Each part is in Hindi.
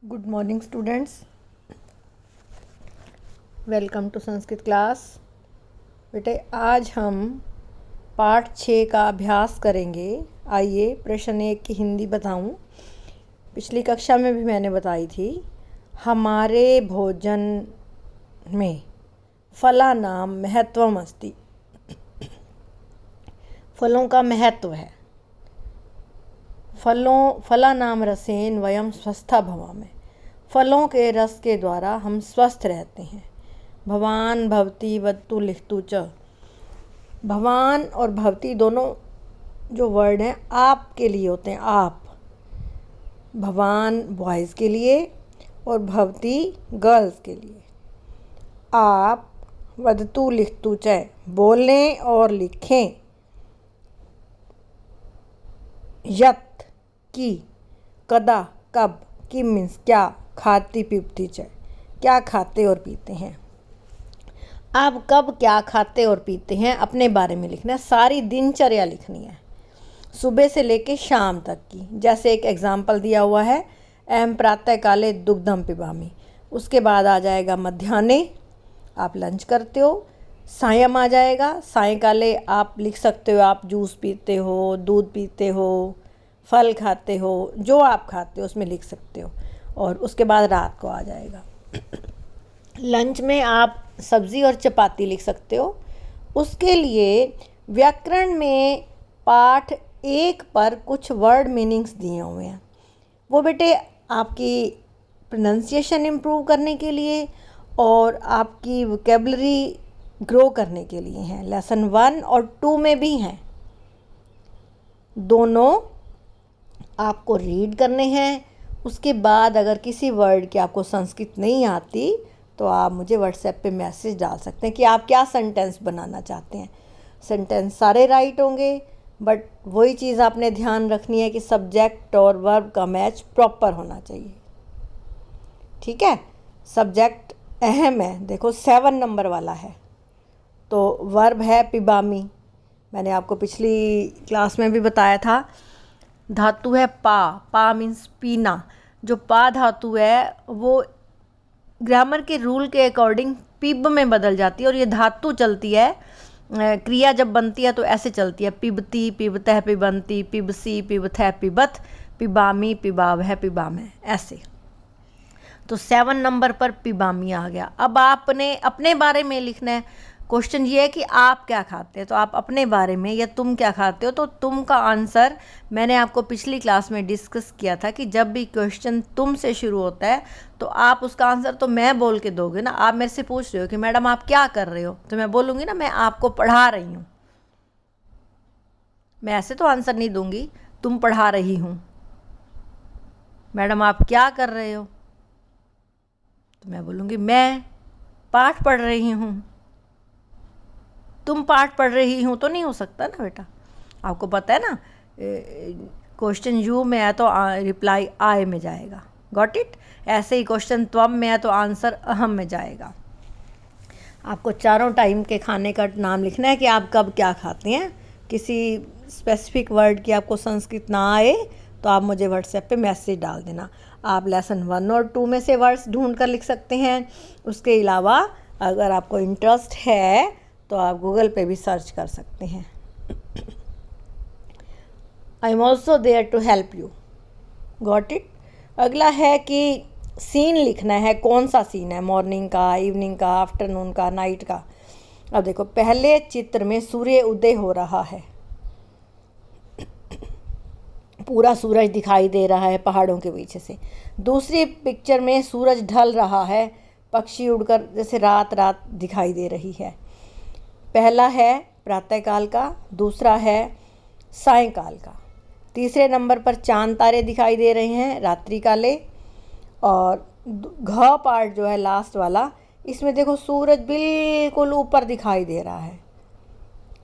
Good morning students, welcome to Sanskrit class. बेटे आज हम पाठ 6 का अभ्यास करेंगे। आइए प्रश्न 1 की हिंदी बताऊं। पिछली कक्षा में भी मैंने बताई थी। हमारे भोजन में फलानाम महत्वम अस्ति। फलों का महत्व है। फलानाम रसेन वयम स्वस्था भवामः। फलों के रस के द्वारा हम स्वस्थ रहते हैं। भवान भवती वत्तु लिखतु च। भवान और भवती दोनों जो वर्ड हैं आप के लिए होते हैं। आप, भवान बॉयज़ के लिए और भवती गर्ल्स के लिए। आप वदतु लिखतु च, बोलें और लिखें। यत की, कदा कब, की मीन्स क्या, खाती पीपती च, क्या खाते और पीते हैं। आप कब क्या खाते और पीते हैं अपने बारे में लिखना है। सारी दिनचर्या लिखनी है, सुबह से लेके शाम तक की। जैसे एक एग्जाम्पल दिया हुआ है, अहम प्रातः काले दुग्धम पिबामी। उसके बाद आ जाएगा मध्याह्ने, आप लंच करते हो। सायं आ जाएगा, सायंकाले आप लिख सकते हो आप जूस पीते हो, दूध पीते हो, फल खाते हो, जो आप खाते हो उसमें लिख सकते हो। और उसके बाद रात को आ जाएगा। लंच में आप सब्ज़ी और चपाती लिख सकते हो। उसके लिए व्याकरण में पाठ 1 पर कुछ वर्ड मीनिंग्स दिए हुए हैं। वो बेटे आपकी प्रोनाउंसिएशन इम्प्रूव करने के लिए और आपकी वोकैबुलरी ग्रो करने के लिए हैं। लेसन 1 और 2 में भी हैं। दोनों आपको रीड करने हैं। उसके बाद अगर किसी वर्ड की आपको संस्कृत नहीं आती तो आप मुझे व्हाट्सएप पे मैसेज डाल सकते हैं कि आप क्या सेंटेंस बनाना चाहते हैं। सेंटेंस सारे राइट होंगे, बट वही चीज़ आपने ध्यान रखनी है कि सब्जेक्ट और वर्ब का मैच प्रॉपर होना चाहिए। ठीक है, सब्जेक्ट अहम है। देखो 7 नंबर वाला है, तो वर्ब है पिबामी। मैंने आपको पिछली क्लास में भी बताया था। धातु है पा मीन्स पीना। जो पा धातु है वो ग्रामर के रूल के अकॉर्डिंग पिब में बदल जाती है। और ये धातु चलती है, क्रिया जब बनती है तो ऐसे चलती है, पिबती पिबतः पिबंती, पिबसी पिबथः पिबत, पिबामी पिबावह पिबामः, ऐसे। तो 7 नंबर पर पिबामी आ गया। अब आपने अपने बारे में लिखना है। क्वेश्चन ये है कि आप क्या खाते हैं, तो आप अपने बारे में या तुम क्या खाते हो। तो तुम का आंसर मैंने आपको पिछली क्लास में डिस्कस किया था कि जब भी क्वेश्चन तुम से शुरू होता है तो आप उसका आंसर तो मैं बोल के दोगे ना। आप मेरे से पूछ रहे हो कि मैडम आप क्या कर रहे हो, तो मैं बोलूँगी ना मैं आपको पढ़ा रही हूँ। मैं ऐसे तो आंसर नहीं दूंगी तुम पढ़ा रही हूँ। मैडम आप क्या कर रहे हो, तो मैं बोलूँगी मैं पाठ पढ़ रही हूँ। तुम पाठ पढ़ रही हूँ तो नहीं हो सकता ना बेटा। आपको पता है ना, क्वेश्चन यू में है तो रिप्लाई आई में जाएगा। Got it. ऐसे ही क्वेश्चन त्वम में है तो आंसर अहम में जाएगा। आपको चारों टाइम के खाने का नाम लिखना है कि आप कब क्या खाते हैं। किसी स्पेसिफिक वर्ड की आपको संस्कृत ना आए तो आप मुझे व्हाट्सएप पे मैसेज डाल देना। आप लेसन 1 और 2 में से वर्ड्स ढूंढ कर लिख सकते हैं। उसके अलावा अगर आपको इंटरेस्ट है तो आप गूगल पे भी सर्च कर सकते हैं। I am also there to help you. Got it. अगला है कि सीन लिखना है। कौन सा सीन है, मॉर्निंग का, इवनिंग का, आफ्टरनून का, नाइट का। अब देखो पहले चित्र में सूर्य उदय हो रहा है, पूरा सूरज दिखाई दे रहा है पहाड़ों के पीछे से। दूसरी पिक्चर में सूरज ढल रहा है, पक्षी उड़कर जैसे रात रात दिखाई दे रही है। पहला है प्रातःकाल का, दूसरा है सायंकाल का। तीसरे नंबर पर चांद तारे दिखाई दे रहे हैं, रात्रि काले। और घ पार्ट जो है लास्ट वाला, इसमें देखो सूरज बिल्कुल ऊपर दिखाई दे रहा है।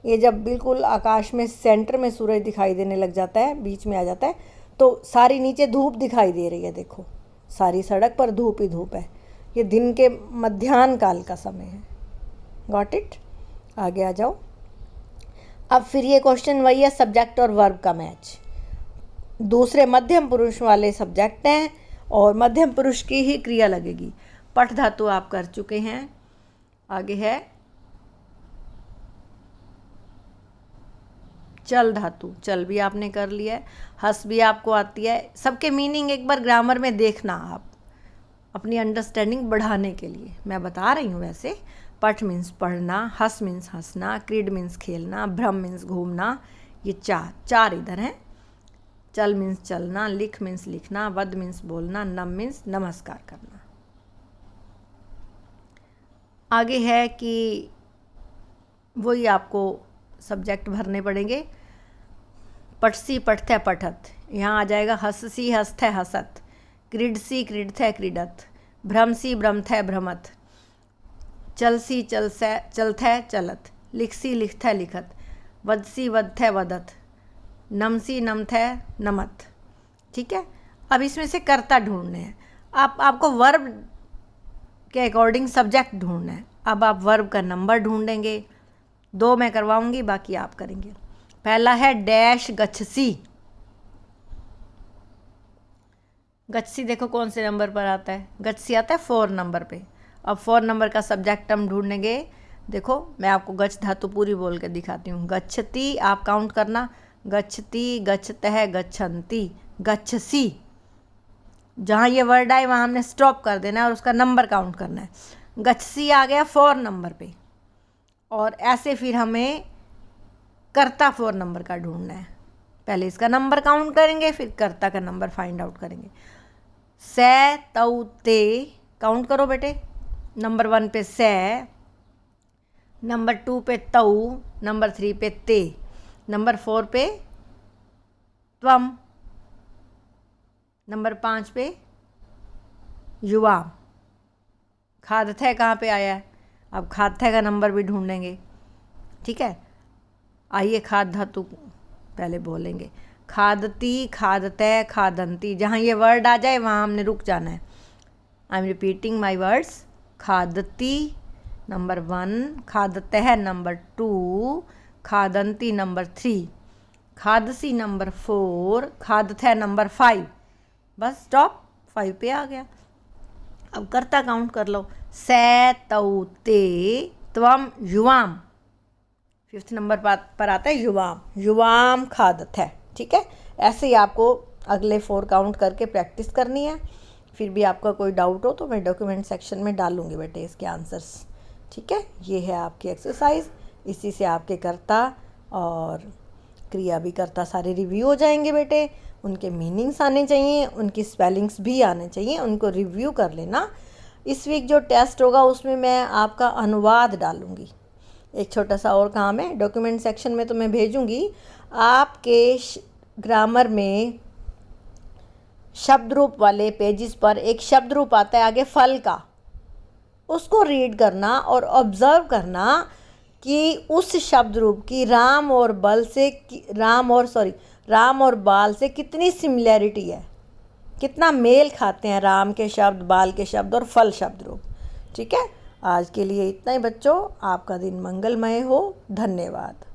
ये जब बिल्कुल आकाश में सेंटर में सूरज दिखाई देने लग जाता है, बीच में आ जाता है, तो सारी नीचे धूप दिखाई दे रही है। देखो सारी सड़क पर धूप ही धूप है। ये दिन के मध्याह्न काल का समय है। Got it. आगे आ जाओ। अब फिर ये क्वेश्चन वही है, सब्जेक्ट और वर्ब का मैच। दूसरे मध्यम पुरुष वाले सब्जेक्ट हैं और मध्यम पुरुष की ही क्रिया लगेगी। पठ धातु आप कर चुके हैं। आगे है चल धातु। चल भी आपने कर लिया है, हंस भी आपको आती है। सबके मीनिंग एक बार ग्रामर में देखना आप, अपनी अंडरस्टैंडिंग बढ़ाने के लिए मैं बता रही हूँ। वैसे पठ मीन्स पढ़ना, हंस मीन्स हंसना, क्रीड मीन्स खेलना, भ्रम मीन्स घूमना। ये चार इधर हैं। चल मीन्स चलना, लिख मीन्स लिखना, वद मीन्स बोलना, नम मीन्स नमस्कार करना। आगे है कि वही आपको सब्जेक्ट भरने पड़ेंगे। पठसी पठते पठत, यहाँ आ जाएगा हंससी हंसते हंसत, क्रीडसी क्रीडथे क्रीडत, भ्रमसी भ्रमथे भ्रमत, चलसी चलथे चलत, लिखसी लिखथे लिखत, वदसी वदथे वदत, नमसी नमथे नमत। ठीक है, अब इसमें से कर्ता ढूंढने हैं। आपको वर्ब के अकॉर्डिंग सब्जेक्ट ढूंढना है। अब आप वर्ब का नंबर ढूंढेंगे। 2 मैं करवाऊंगी, बाकी आप करेंगे। पहला है डैश गच्छसी। गच्छसी देखो कौन से नंबर पर आता है, गच्छसी आता है 4 नंबर पे। अब 4 नंबर का सब्जेक्ट हम ढूंढेंगे। देखो मैं आपको गच्छ धातु पूरी बोल के दिखाती हूँ। गच्छति आप काउंट करना, गच्छति, गच्छतः, गच्छन्ति, गच्छसी। जहाँ ये वर्ड आए वहाँ हमने स्टॉप कर देना है और उसका नंबर काउंट करना है। गच्छसी आ गया 4 नंबर पे, और ऐसे फिर हमें कर्ता 4 नंबर का ढूंढना है। पहले इसका नंबर काउंट करेंगे, फिर कर्ता का नंबर फाइंड आउट करेंगे। से तौ ते काउंट करो बेटे। नंबर 1 पे से, नंबर 2 पे तौ, नंबर 3 पे ते, नंबर 4 पे त्वम, नंबर 5 पे युवा। खादथे कहाँ पे आया है, अब खादथे का नंबर भी ढूंढेंगे। ठीक है, आइए खाद धातु पहले बोलेंगे। खादती, खादते, खादंती। जहाँ ये वर्ड आ जाए वहाँ हमने रुक जाना है। I am repeating my words. खादती नंबर 1, खादते नंबर 2, खादंती नंबर 3, खादसी नंबर 4, खादथे नंबर 5। बस स्टॉप, 5 पे आ गया। अब कर्ता काउंट कर लो। से तौ ते त्वम युवाम। 5th नंबर पर आता है युवाम। युवाम खादत है। ठीक है, ऐसे ही आपको अगले 4 काउंट करके प्रैक्टिस करनी है। फिर भी आपका कोई डाउट हो तो मैं डॉक्यूमेंट सेक्शन में डालूंगी बेटे इसके आंसर्स। ठीक है, ये है आपकी एक्सरसाइज। इसी से आपके कर्ता और क्रिया भी कर्ता सारे रिव्यू हो जाएंगे बेटे। उनके मीनिंग्स आने चाहिए, उनकी स्पेलिंग्स भी आने चाहिए, उनको रिव्यू कर लेना। इस वीक जो टेस्ट होगा उसमें मैं आपका अनुवाद डालूंगी। एक छोटा सा और काम है, डॉक्यूमेंट सेक्शन में तो मैं भेजूंगी। आपके ग्रामर में शब्द रूप वाले पेजेस पर एक शब्द रूप आता है आगे फल का, उसको रीड करना और ऑब्जर्व करना कि उस शब्द रूप की राम और बाल से कितनी सिमिलैरिटी है, कितना मेल खाते हैं राम के शब्द, बाल के शब्द और फल शब्द रूप। ठीक है, आज के लिए इतना ही बच्चों। आपका दिन मंगलमय हो। धन्यवाद।